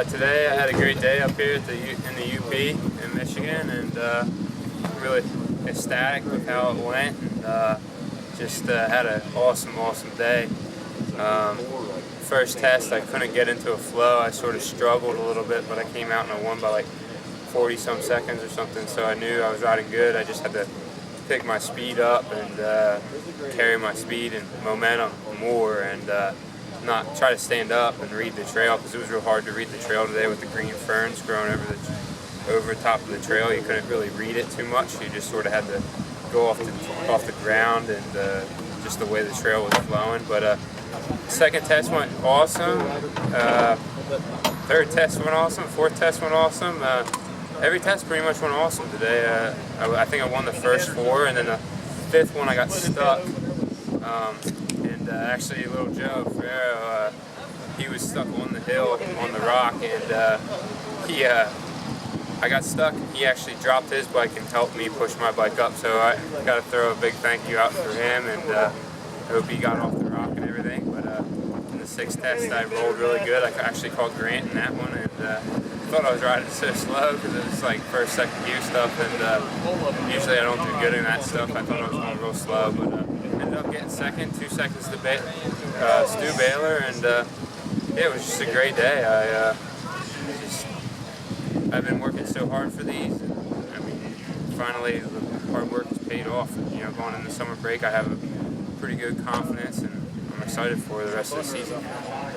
Today I had a great day up here at in the UP in Michigan, and really ecstatic with how it went, and just had an awesome day. First test I couldn't get into a flow. I sort of struggled a little bit, but I came out and I won by like 40-some seconds or something, so I knew I was riding good. I just had to pick my speed up and carry my speed and momentum more, and not try to stand up and read the trail, because it was real hard to read the trail today with the green ferns growing over top of the trail. You couldn't really read it too much. You just sort of had to go off the ground and just the way the trail was flowing. But second test went awesome. Third test went awesome. Fourth test went awesome. Every test pretty much went awesome today. I think I won the first four, and then the fifth one I got stuck. Actually, little Joe Ferrero, he was stuck on the hill, on the rock, and I got stuck. He actually dropped his bike and helped me push my bike up, so I got to throw a big thank you out for him, and I hope he got off the rock and everything. But in the sixth test, I rolled really good. I actually called Grant in that one, and I thought I was riding so slow because it was like first, second gear stuff, and usually I don't do good in that stuff. I thought I was going real slow, but ended up getting second, 2 seconds to Stu Baylor, and yeah, it was just a great day. I've been working so hard for these, and I mean, finally the hard work has paid off. You know, going into summer break, I have a pretty good confidence, and I'm excited for the rest of the season.